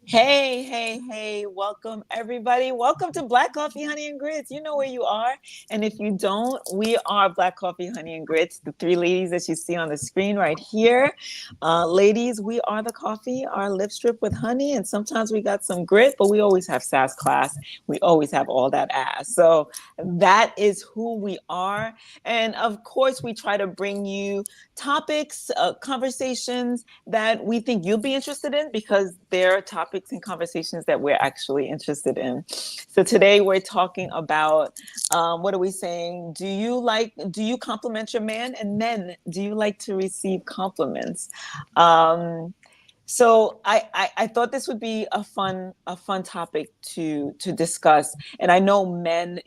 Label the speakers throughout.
Speaker 1: Hey, hey, hey, welcome everybody. Welcome to Black Coffee, Honey, and Grits. You know where you are. And if you don't, we are Black Coffee, Honey, and Grits, the three ladies that you see on the screen right here. Ladies, we are the coffee, our lip strip with honey, and sometimes we got some grit, but we always have sass class. We always have all that ass. So that is who we are. And of course, we try to bring you topics, conversations that we think you'll be interested in because they're topics and conversations that we're actually interested in. So today we're talking about what are we saying? Do you compliment your man? And men, do you like to receive compliments? Um, so I thought this would be a fun topic to discuss. And I know men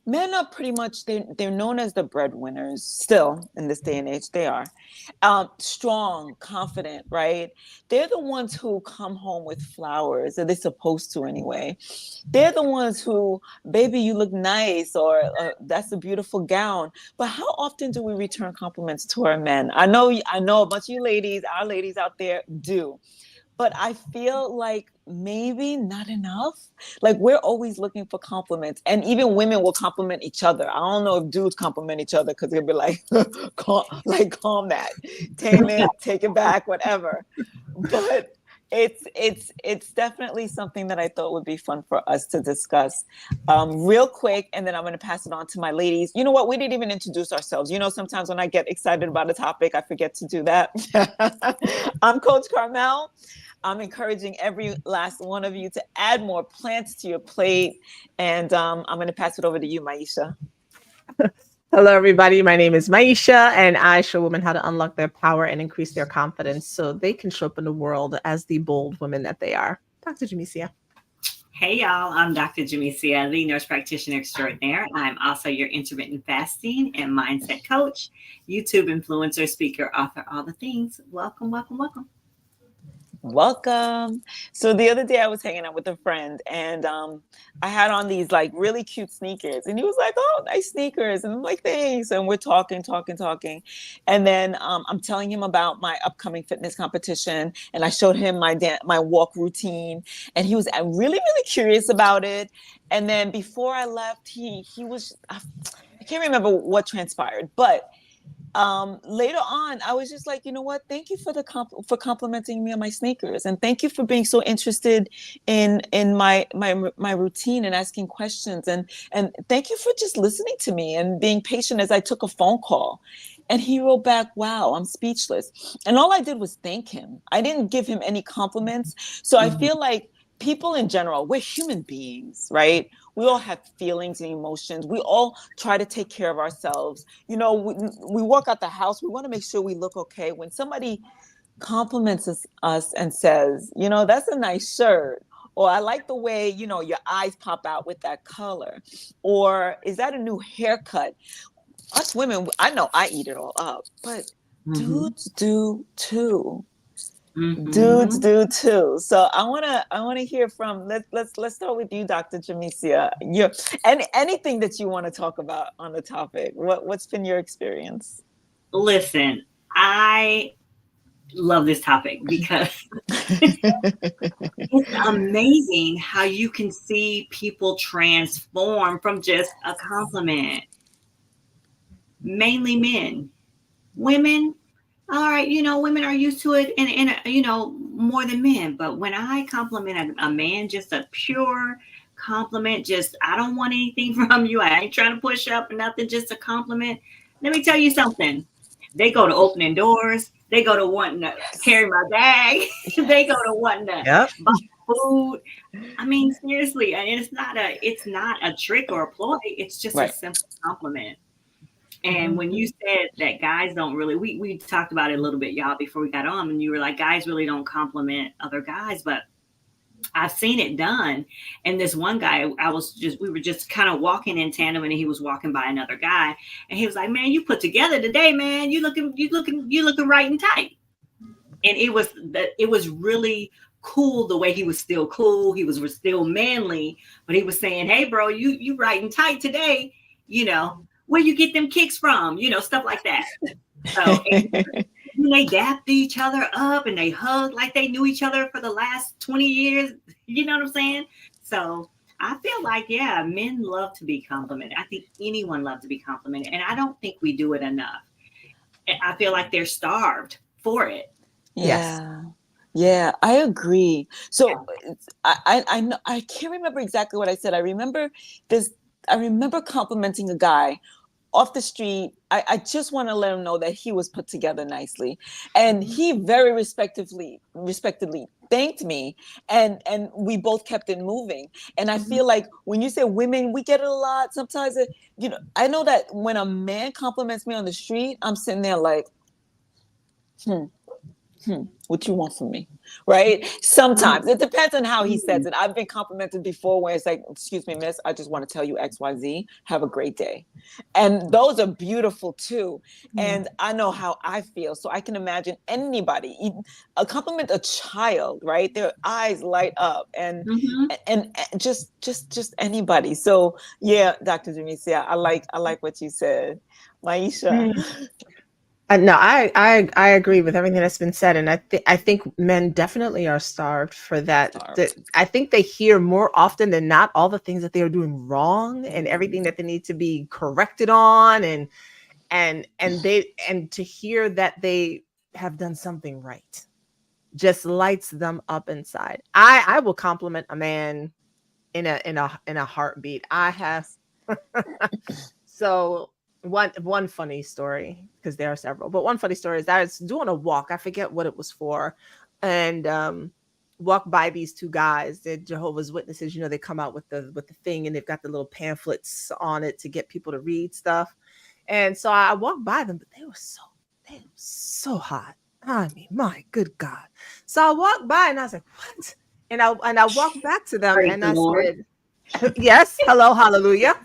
Speaker 1: are pretty much they're known as the breadwinners still in this day and age. They are strong, confident, right? They're the ones who come home with flowers, or they're supposed to anyway. They're the ones who, baby, you look nice, or that's a beautiful gown. But how often do we return compliments to our men? I know a bunch of you ladies, our ladies out there do, but I feel like maybe not enough. Like we're always looking for compliments, and even women will compliment each other. I don't know if dudes compliment each other because they'll be like, calm that, tame it, take it back, whatever. But it's definitely something that I thought would be fun for us to discuss, real quick, and then I'm going to pass it on to my ladies. You know what? We didn't even introduce ourselves. You know, sometimes when I get excited about a topic, I forget to do that. I'm Coach Carmel. I'm encouraging every last one of you to add more plants to your plate. And I'm going to pass it over to you, Maisha.
Speaker 2: Hello, everybody. My name is Maisha, and I show women how to unlock their power and increase their confidence so they can show up in the world as the bold women that they are. Dr. Jamesia.
Speaker 3: Hey y'all, I'm Dr. Jamesia, the nurse practitioner extraordinaire. I'm also your intermittent fasting and mindset coach, YouTube influencer, speaker, author, all the things. Welcome, welcome, welcome.
Speaker 1: Welcome. So the other day I was hanging out with a friend, and I had on these like really cute sneakers, and he was like, "Oh, nice sneakers," and I'm like, "Thanks." And we're talking, and then I'm telling him about my upcoming fitness competition, and I showed him my walk routine, and he was really curious about it. And then before I left, he was I can't remember what transpired, but later on I was just like, you know what, thank you for for complimenting me on my sneakers, and thank you for being so interested in my routine and asking questions, and thank you for just listening to me and being patient as I took a phone call. And he wrote back, wow, I'm speechless. And all I did was thank him. I didn't give him any compliments. So I
Speaker 3: Mhm.
Speaker 1: feel like people in general, we're human beings, right? We all have feelings and emotions. We all try to take care of ourselves. You know, we walk out the house, we want to make sure we look okay. When somebody compliments us and says, you know, that's a nice shirt, or I like the way, you know, your eyes pop out with that color, or is that a new haircut? Us women, I know I eat it all up, but
Speaker 3: Mhm.
Speaker 1: dudes do too. Dudes
Speaker 3: Mhm.
Speaker 1: do too. So I wanna hear from, let's start with you, Dr. Jamesia. You, anything that you want to talk about on the topic. What's been your experience?
Speaker 3: Listen, I love this topic because it's amazing how you can see people transform from just a compliment. Mainly men. Women, all right, women are used to it and more than men. But when I compliment a man, just a pure compliment, just I don't want anything from you. I ain't trying to push up or nothing, just a compliment. Let me tell you something. They go to opening doors, they go to wanting to
Speaker 1: Yes.
Speaker 3: carry my bag, they go
Speaker 1: Yes.
Speaker 3: to wanting to
Speaker 2: Yep.
Speaker 3: buy food. I mean, seriously, and it's not a trick or a ploy, it's just a
Speaker 1: Right.
Speaker 3: simple compliment. And
Speaker 1: Mhm.
Speaker 3: when you said that guys don't really, we talked about it a little bit, y'all, before we got on, and you were like, guys really don't compliment other guys, but I've seen it done. And this one guy, we were just kind of walking in tandem, and he was walking by another guy, and he was like, "Man, you put together today, man. You looking right and tight." And it was really cool the way he was still cool. He was still manly, but he was saying, "Hey, bro, you right and tight today. You know, where you get them kicks from? Stuff like that." So, and then they dapped each other up and they hugged like they knew each other for the last 20 years. You know what I'm saying? So I feel like, yeah, men love to be complimented. I think anyone loves to be complimented. And I don't think we do it enough. I feel like they're starved for it.
Speaker 2: Yes.
Speaker 1: Yeah, I agree. So I know I can't remember exactly what I said. I remember complimenting a guy off the street. I just want to let him know that he was put together nicely. And he very respectively thanked me, and we both kept it moving. And I feel like when you say women, we get it a lot. Sometimes I know that when a man compliments me on the street, I'm sitting there like, what you want from me, right? Sometimes it depends on how he says it. I've been complimented before where it's like, excuse me, miss, I just want to tell you XYZ, have a great day. And those are beautiful too. And I know how I feel. So I can imagine anybody, a compliment a child, right? Their eyes light up, and just anybody. So yeah, Dr. Jamesia, I like what you said. Maisha.
Speaker 2: No, I agree with everything that's been said, and I think men definitely are starved for that. I think they hear more often than not all the things that they are doing wrong and everything that they need to be corrected on, and to hear that they have done something right just lights them up inside. I will compliment a man in a heartbeat. I have so. One funny story, because there are several, but one funny story is that I was doing a walk. I forget what it was for, and walked by these two guys. They're Jehovah's Witnesses. They come out with the thing, and they've got the little pamphlets on it to get people to read stuff. And so I walked by them, but they were so hot. I mean, my good God. So I walked by and I was like, what? And I walked back to them. Praise and I Lord. Said, yes, hello, hallelujah.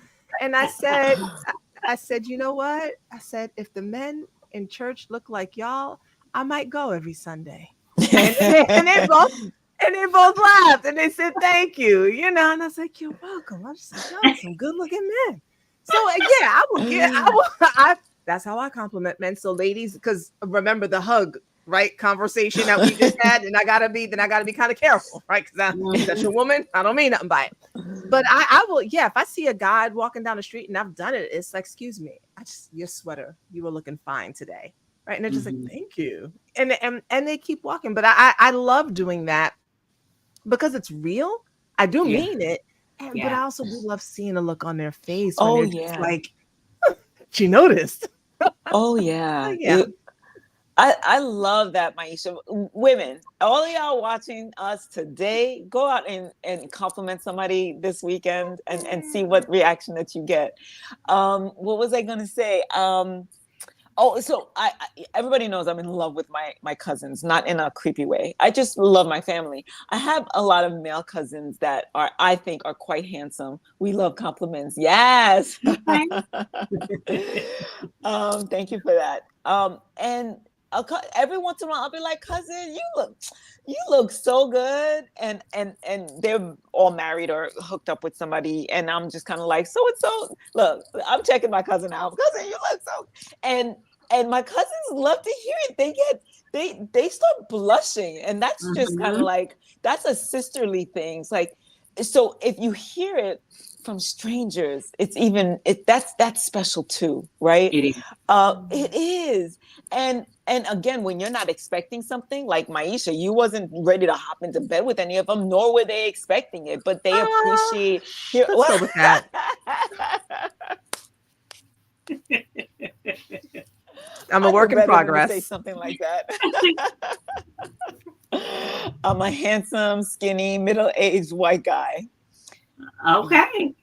Speaker 2: And I said, you know what? I said, if the men in church look like y'all, I might go every Sunday. And they both laughed and they said, thank you. And I was like, you're welcome. I just like, y'all some good looking men. So yeah, that's how I compliment men. So ladies, because remember the hug, right? Conversation that we just had, and I gotta be kind of careful, right? Because that's your woman. I don't mean nothing by it. But I will, yeah, if I see a guy walking down the street and I've done it, it's like, excuse me, your sweater, you were looking fine today. Right. And they're just like, thank you. And they keep walking. But I love doing that because it's real. I do mean it. But I also do love seeing the look on their face when they're just like, she noticed.
Speaker 1: Oh yeah. I love that, Maisha. Women, all of y'all watching us today, go out and compliment somebody this weekend and see what reaction that you get. What was I going to say? So everybody knows I'm in love with my cousins, not in a creepy way. I just love my family. I have a lot of male cousins that I think are quite handsome. We love compliments. Yes. Thank you for that. And every once in a while I'll be like, cousin, you look so good, and they're all married or hooked up with somebody, and I'm just kind of like, so and so, look, I'm checking my cousin out. Cousin, you look so, and my cousins love to hear it. They start blushing, and that's just kind of like, that's a sisterly thing. It's like, so if you hear it from strangers, that's special too, right?
Speaker 3: It is.
Speaker 1: It is. And again, when you're not expecting something, like Maisha, you wasn't ready to hop into bed with any of them, nor were they expecting it, but they appreciate.
Speaker 2: What's up with that? I'm a work in progress.
Speaker 1: Say something like that. I'm a handsome, skinny, middle-aged white guy.
Speaker 3: Okay.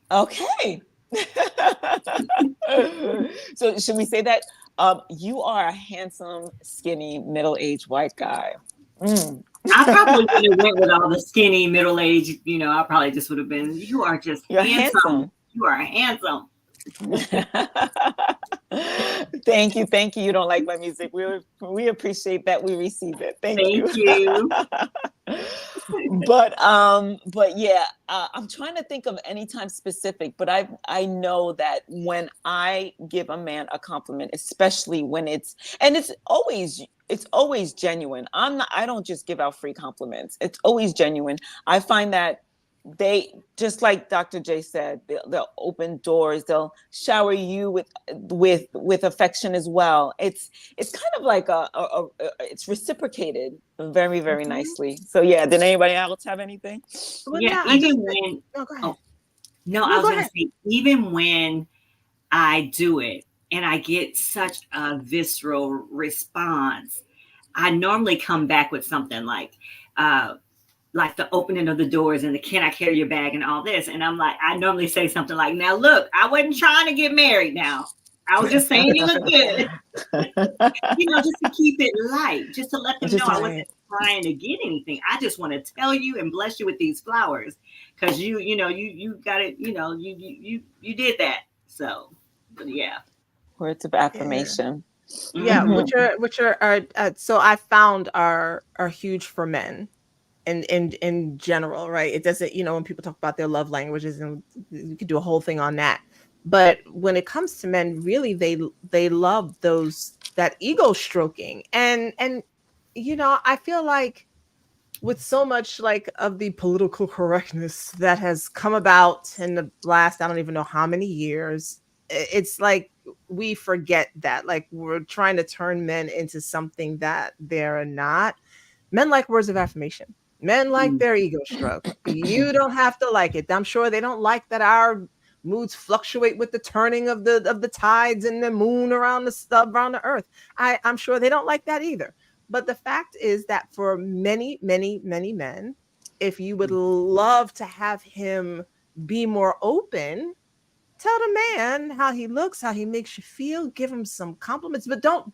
Speaker 1: So should we say that you are a handsome, skinny, middle-aged white guy?
Speaker 3: I probably would have went with all the skinny, middle-aged. I probably just would have been. You're handsome. You are handsome.
Speaker 1: Thank you. You don't like my music. We appreciate that. We receive it. Thank you. but yeah, I'm trying to think of any time specific, but I know that when I give a man a compliment, especially when it's always genuine. I don't just give out free compliments. It's always genuine. I find that they, just like Dr. J said, they'll open doors, they'll shower you with affection as well. It's kind of like it's reciprocated very, very nicely. So yeah, did anybody else have anything?
Speaker 2: Well,
Speaker 3: Yeah,
Speaker 2: I just
Speaker 3: even when
Speaker 2: go ahead.
Speaker 3: oh no,
Speaker 2: No,
Speaker 3: I was
Speaker 2: go
Speaker 3: gonna
Speaker 2: ahead.
Speaker 3: say, even when I do it and I get such a visceral response, I normally come back with something like the opening of the doors and the can I carry your bag and all this. And I'm like, I normally say something like, now look, I wasn't trying to get married now. I was just saying you look good. Just to keep it light, just to let them know I wasn't trying to get anything. I just want to tell you and bless you with these flowers because you got it. You did that. So, but yeah.
Speaker 1: Words of affirmation.
Speaker 2: Yeah,
Speaker 3: Mhm.
Speaker 2: which are so I found are huge for men in general, right? It doesn't, when people talk about their love languages, and you could do a whole thing on that. But when it comes to men, really they love that ego stroking. And I feel like with so much like of the political correctness that has come about in the last, I don't even know how many years, it's like we forget that, like, we're trying to turn men into something that they're not. Men like words of affirmation. Men like their ego stroke. You don't have to like it. I'm sure they don't like that our moods fluctuate with the turning of the tides and the moon around the earth. I'm sure they don't like that either. But the fact is that for many, many, many men, if you would love to have him be more open, tell the man how he looks, how he makes you feel, give him some compliments, but don't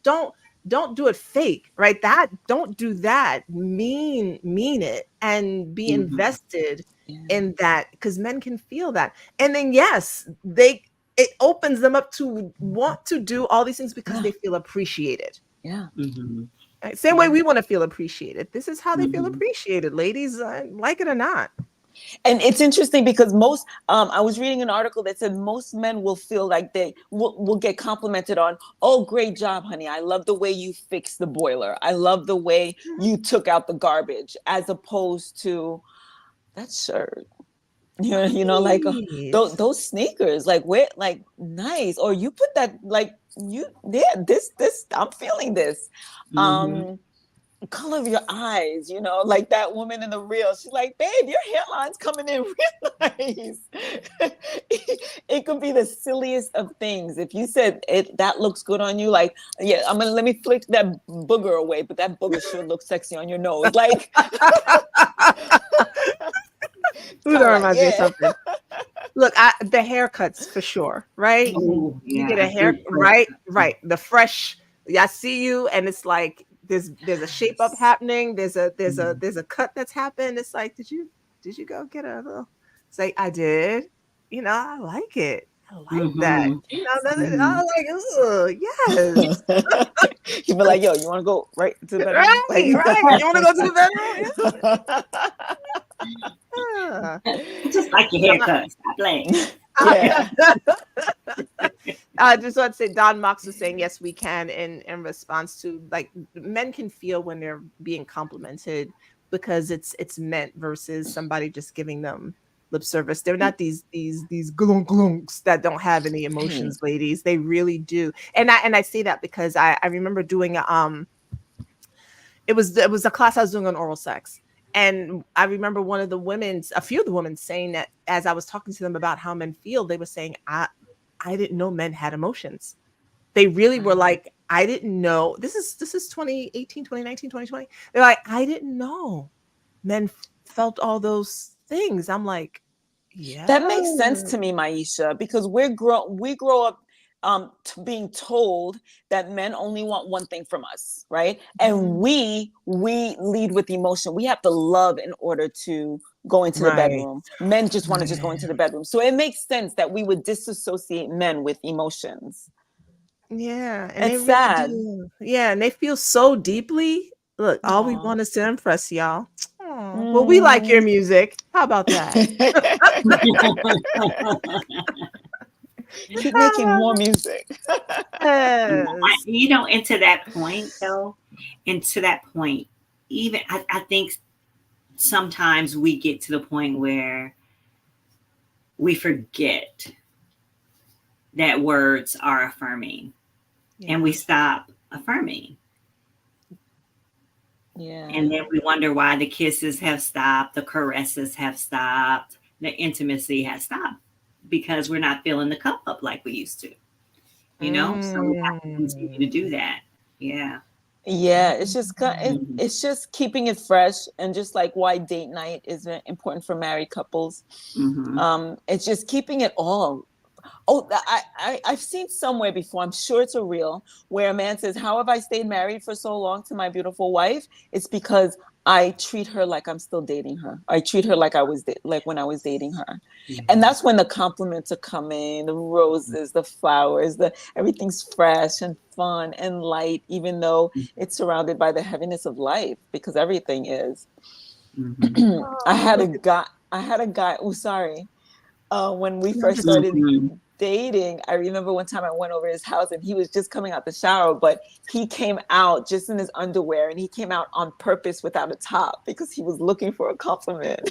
Speaker 2: do it fake, right? Don't do that. Mean it and be invested in that, because men can feel that. And then yes, it opens them up to want to do all these things because they feel appreciated.
Speaker 1: Yeah.
Speaker 3: Mhm.
Speaker 2: Right? Same way we want to feel appreciated. This is how they feel
Speaker 3: Mhm.
Speaker 2: appreciated, ladies, like it or not.
Speaker 1: And it's interesting because I was reading an article that said most men will feel like they will get complimented on, oh, great job, honey. I love the way you fixed the boiler. I love the way you took out the garbage, as opposed to that shirt. Like
Speaker 2: Right.
Speaker 1: those sneakers, like, where, like, nice. Or you put that, like, this, I'm feeling this.
Speaker 3: Mhm.
Speaker 1: Color of your eyes, like that woman in the reel. She's like, babe, your hairline's coming in real nice. It could be the silliest of things. If you said that looks good on you, like, yeah, let me flick that booger away, but that booger sure looks sexy on your nose. Like,
Speaker 2: Ooh, that
Speaker 1: like,
Speaker 2: reminds me of
Speaker 1: yeah.
Speaker 2: something. Look, the haircuts for sure, right?
Speaker 3: Oh
Speaker 2: You
Speaker 3: yeah,
Speaker 2: get a
Speaker 3: a
Speaker 2: hair,
Speaker 3: good
Speaker 2: right?
Speaker 3: person.
Speaker 2: Right. The fresh, yeah, I see you, and it's like there's a shape up happening. There's a cut that's happened. It's like, did you go get a little? Say, I did. I like it. I like that.
Speaker 3: Mhm.
Speaker 2: I
Speaker 3: Mhm.
Speaker 2: like, oh yes.
Speaker 1: You'd be like, yo, you want to go right to the bedroom? Like,
Speaker 2: Right. You want to go to the bedroom? Yeah.
Speaker 3: I just like your haircut. Stop playing.
Speaker 1: yeah.
Speaker 2: I just want to say Don Mox was saying yes, we can, in response to, like, men can feel when they're being complimented because it's meant versus somebody just giving them lip service. They're not these glunk glunks that don't have any emotions, ladies. They really do. And I say that because I remember doing it was a class I was doing on oral sex. And I remember a few of the women saying that as I was talking to them about how men feel, they were saying, I didn't know men had emotions. They really were like, I didn't know. This is 2018, 2019, 2020. They're like, I didn't know men felt all those things. I'm like, yeah.
Speaker 1: That makes sense to me, Maisha, because we grow up being told that men only want one thing from us, right? And we lead with emotion. We have to love in order to go into the
Speaker 2: Right.
Speaker 1: bedroom. Men just want to just go into the bedroom. So it makes sense that we would disassociate men with emotions.
Speaker 2: Yeah, and they
Speaker 1: It's
Speaker 2: really
Speaker 1: sad.
Speaker 2: do. Yeah, and they feel so deeply. Look, all we
Speaker 1: Aw.
Speaker 2: want is to impress y'all. Oh, well, we like your music. How about that?
Speaker 1: Keep making more music.
Speaker 2: Yes.
Speaker 3: And to that point, though, and to that point, even I think sometimes we get to the point where we forget that words are affirming, and we stop affirming.
Speaker 1: Yeah.
Speaker 3: And then we wonder why the kisses have stopped, the caresses have stopped, the intimacy has stopped, because we're not filling the cup up like we used to. So we have to continue to do that. Yeah.
Speaker 1: Yeah, it's just keeping it fresh, and just like why date night is important for married couples. It's just keeping it all. Oh, I've seen somewhere before, I'm sure it's a reel, where a man says, how have I stayed married for so long to my beautiful wife? It's because I treat her like I'm still dating her. I treat her like I was like when I was dating her. And that's when the compliments are coming, the roses, the flowers, everything's fresh and fun and light, even though it's surrounded by the heaviness of life, because everything is. I had a guy, oh, sorry. When we first started dating, I remember one time I went over his house and he was just coming out the shower, but he came out just in his underwear, and he came out on purpose without a top because he was looking for a compliment.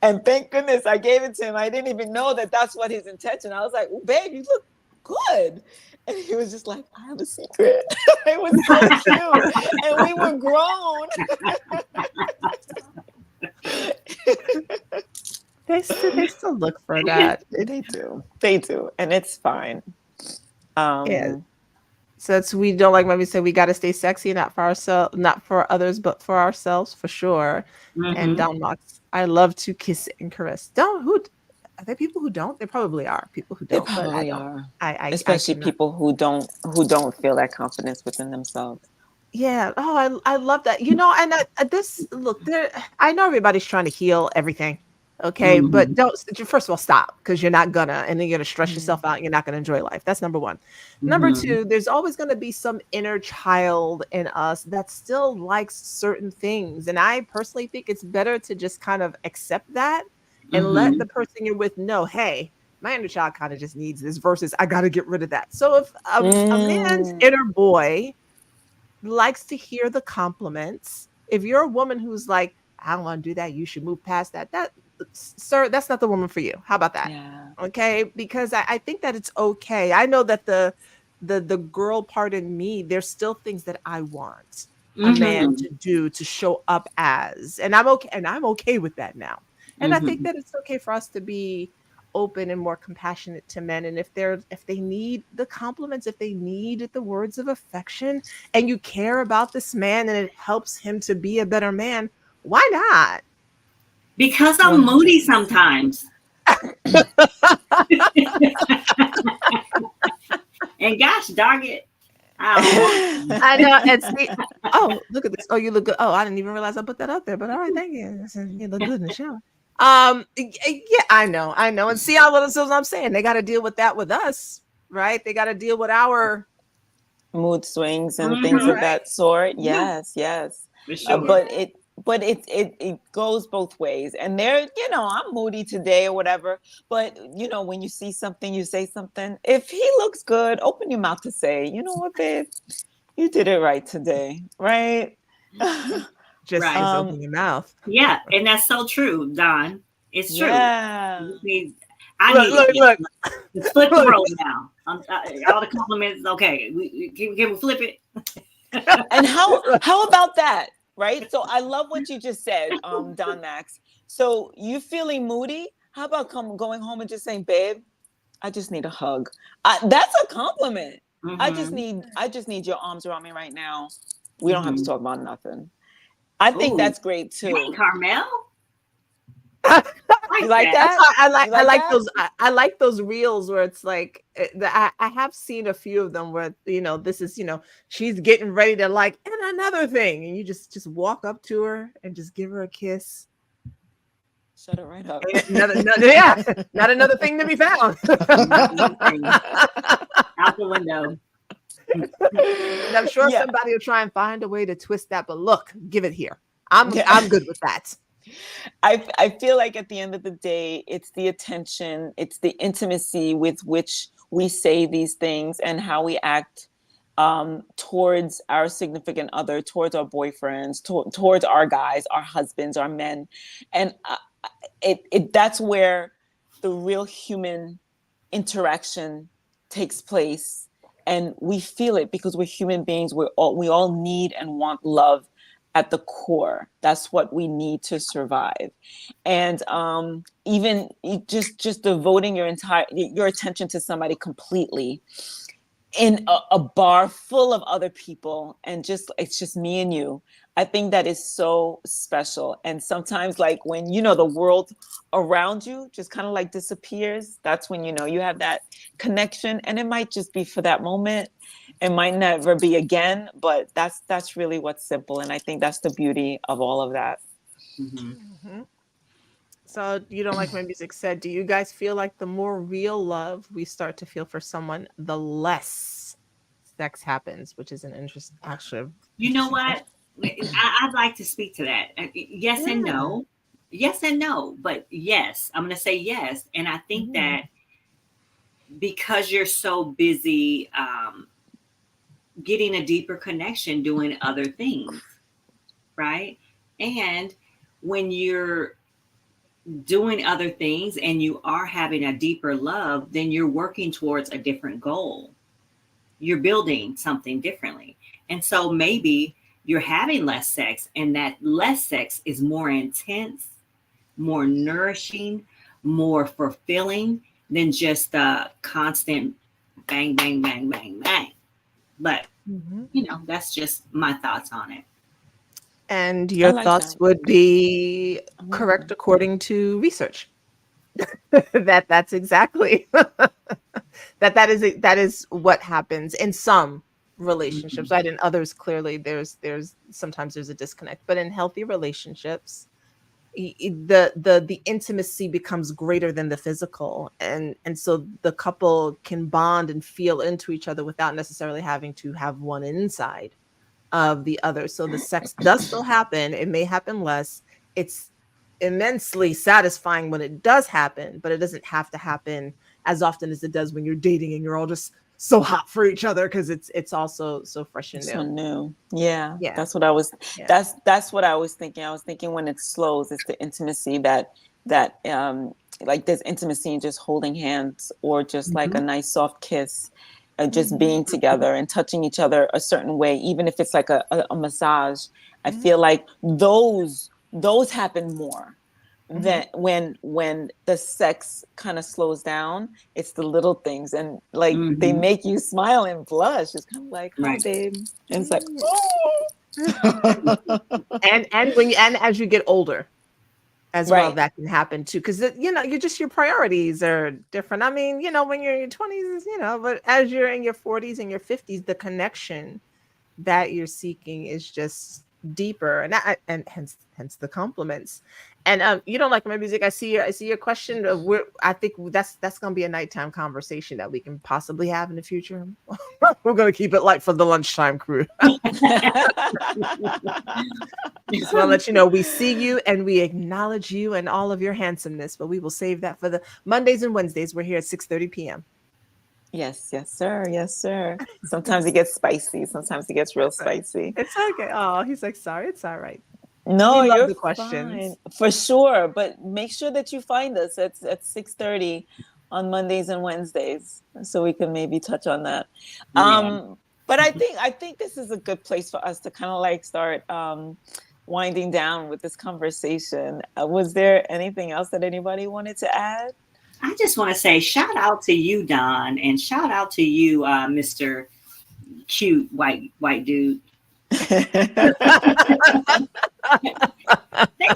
Speaker 1: And thank goodness I gave it to him. I didn't even know that that's what his intention. I was like, well, babe, you look good. And he was just like, I have a secret. It was so cute. And we were grown.
Speaker 2: They still look for that.
Speaker 1: They do. And it's fine.
Speaker 2: Yeah. So we don't, like when we say we got to stay sexy, not for ourselves, not for others, but for ourselves, for sure. And Don Mox, I love to kiss and caress. Are there people who don't? There probably are people who don't.
Speaker 1: They probably
Speaker 2: are.
Speaker 1: Especially people who don't feel that confidence within themselves.
Speaker 2: Yeah. Oh, I love that. And I know everybody's trying to heal everything. Okay. But first of all, stop, because you're not gonna, and then you're gonna stress yourself out. And you're not gonna enjoy life. That's number one. Number two, there's always gonna be some inner child in us that still likes certain things. And I personally think it's better to just kind of accept that and let the person you're with know, hey, my inner child kind of just needs this, versus I got to get rid of that. So if a man's inner boy likes to hear the compliments, if you're a woman who's like, I don't want to do that, you should move past that, sir, that's not the woman for you. How about that?
Speaker 1: Yeah.
Speaker 2: Okay. Because I think that it's okay. I know that the girl part in me, there's still things that I want a man to do, to show up as, and I'm okay with that now. And I think that it's okay for us to be open and more compassionate to men. And if they need the compliments, if they need the words of affection, and you care about this man and it helps him to be a better man, why not?
Speaker 3: Because I'm moody sometimes. And gosh darn it,
Speaker 2: I know. And see, oh, look at this. Oh, you look good. Oh, I didn't even realize I put that up there. But all right, thank you. You look good in the shower. Yeah, I know. And see how what I'm saying. They got to deal with that with us, right? They got to deal with our
Speaker 1: mood swings and things of that sort. Yes.
Speaker 3: For sure.
Speaker 1: But it goes both ways. And there, I'm moody today or whatever. But when you see something, you say something. If he looks good, open your mouth to say, you know what, babe, you did it right today, right?
Speaker 2: Just open your mouth.
Speaker 3: Yeah, and that's so true, Don. It's true.
Speaker 1: Yeah.
Speaker 3: Look.
Speaker 2: Let's
Speaker 3: flip the roll now. All the compliments. Okay, can we flip it?
Speaker 1: And how about that? Right. So I love what you just said, Don Max. So you feeling moody? How about going home and just saying, babe, I just need a hug. That's a compliment. I just need your arms around me right now. We don't have to talk about nothing. I think that's great too.
Speaker 3: You ain't Carmel?
Speaker 1: You like that?
Speaker 2: I like those reels where it's like, I have seen a few of them where this is she's getting ready to and another thing, and you just walk up to her and just give her a kiss.
Speaker 1: Shut it right up.
Speaker 2: Not another thing to be found.
Speaker 3: Out the window.
Speaker 2: And I'm sure somebody will try and find a way to twist that, but look, give it here. I'm good with that.
Speaker 1: I feel like at the end of the day, it's the attention, it's the intimacy with which we say these things and how we act towards our significant other, towards our boyfriends, towards our guys, our husbands, our men, and that's where the real human interaction takes place, and we feel it because we're human beings. We all need and want love at the core. That's what we need to survive. And even just devoting your attention to somebody completely in a bar full of other people, and it's just me and you. I think that is so special. And sometimes, like, when the world around you just kind of like disappears, that's when you have that connection, and it might just be for that moment. It might never be again, but that's really what's simple. And I think that's the beauty of all of that.
Speaker 2: Mm-hmm. So, like my music said, do you guys feel like the more real love we start to feel for someone, the less sex happens, which is an interesting, actually.
Speaker 3: You know what? I'd like to speak to that. Yes and no. Yes and no. But yes, I'm going to say yes. And I think that because you're so busy getting a deeper connection doing other things, right? And when you're doing other things and you are having a deeper love, then you're working towards a different goal. You're building something differently. And so maybe you're having less sex, and that less sex is more intense, more nourishing, more fulfilling than just the constant bang, bang, bang, bang, bang. But, that's just my thoughts on it.
Speaker 2: And your thoughts would be correct according to research. That's exactly that is what happens in some relationships, right? In others, clearly there's sometimes there's a disconnect, but in healthy relationships, the intimacy becomes greater than the physical, and so the couple can bond and feel into each other without necessarily having to have one inside of the other. So the sex does still happen. It may happen less. It's immensely satisfying when it does happen, but it doesn't have to happen as often as it does when you're dating and you're all just so hot for each other, because it's also so fresh and new.
Speaker 1: So new. Yeah. That's what I was that's what I was thinking. I was thinking when it slows, it's the intimacy that like there's intimacy in just holding hands, or just like a nice soft kiss, just being together and touching each other a certain way, even if it's like a massage. I feel like those happen more than when the sex kind of slows down. It's the little things, and like they make you smile and blush. It's kind of like, hi, babe. And it's like,
Speaker 2: and as you get older as well, that can happen too, because your priorities are different. I mean, when you're in your 20s, but as you're in your 40s and your 50s, the connection that you're seeking is just deeper, and hence the compliments. And you don't like my music. I see your question of where. I think that's going to be a nighttime conversation that we can possibly have in the future. We're going to keep it light for the lunchtime crew. Just want to let you know we see you and we acknowledge you and all of your handsomeness, but we will save that for the Mondays and Wednesdays. We're here at 6:30 p.m.
Speaker 1: Yes, sir. Yes, sir. Sometimes it gets spicy. Sometimes it gets real spicy.
Speaker 2: It's okay. Oh, he's like, sorry, it's all right.
Speaker 1: No, you're
Speaker 2: the questions.
Speaker 1: fine. For sure. But make sure that you find us at 6:30 on Mondays and Wednesdays, so we can maybe touch on that. But I think this is a good place for us to kind of like start winding down with this conversation. Was there anything else that anybody wanted to add?
Speaker 3: I just want to say shout out to you, Don, and shout out to you, Mr. Cute white dude. Thanks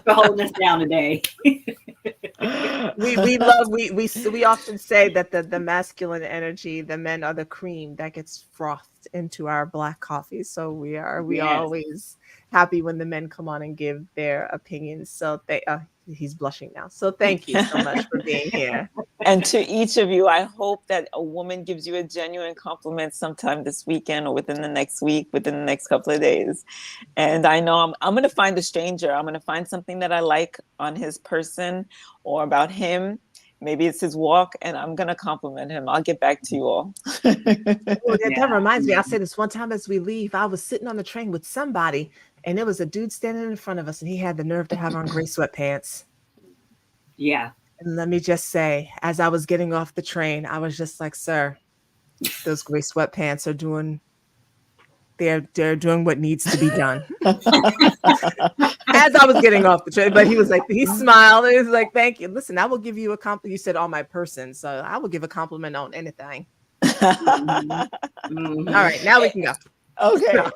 Speaker 3: for holding us down today.
Speaker 2: we often say that the masculine energy, the men are the cream that gets frothed into our black coffee. So we are always happy when the men come on and give their opinions. So he's blushing now. So thank you so much for being here.
Speaker 1: And to each of you, I hope that a woman gives you a genuine compliment sometime this weekend or within the next week, within the next couple of days. And I know I'm going to find a stranger. I'm going to find something that I like on his person or about him. Maybe it's his walk, and I'm going to compliment him. I'll get back to you all.
Speaker 2: Oh, that reminds me. I'll say this one time as we leave, I was sitting on the train with somebody, and there was a dude standing in front of us, and he had the nerve to have on gray sweatpants.
Speaker 3: Yeah.
Speaker 2: And let me just say, as I was getting off the train, I was just like, sir, those gray sweatpants are doing, they're doing what needs to be done. As I was getting off the train, but he was like, he smiled and he was like, thank you. Listen, I will give you a compliment. You said on my person, so I will give a compliment on anything.
Speaker 3: Mm-hmm.
Speaker 2: All right, now we can go.
Speaker 1: Okay.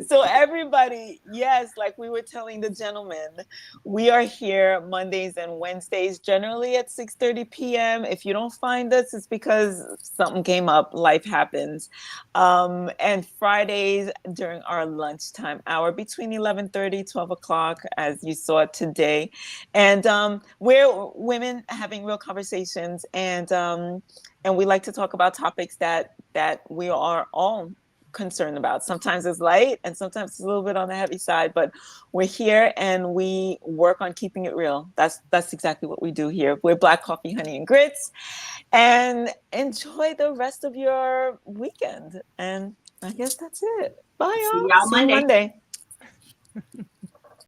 Speaker 1: So everybody, yes, like we were telling the gentlemen, we are here Mondays and Wednesdays, generally at 6:30 p.m. If you don't find us, it's because something came up, life happens. And Fridays during our lunchtime hour between 11:30, 12 o'clock, as you saw today. And we're women having real conversations, and we like to talk about topics that we are all concerned about. Sometimes it's light and sometimes it's a little bit on the heavy side, but we're here and we work on keeping it real. That's exactly what we do here. We're Black Coffee, Honey, and Grits. And enjoy the rest of your weekend. And I guess that's it. Bye, y'all.
Speaker 3: See y'all
Speaker 1: See you
Speaker 3: Monday.
Speaker 1: Monday.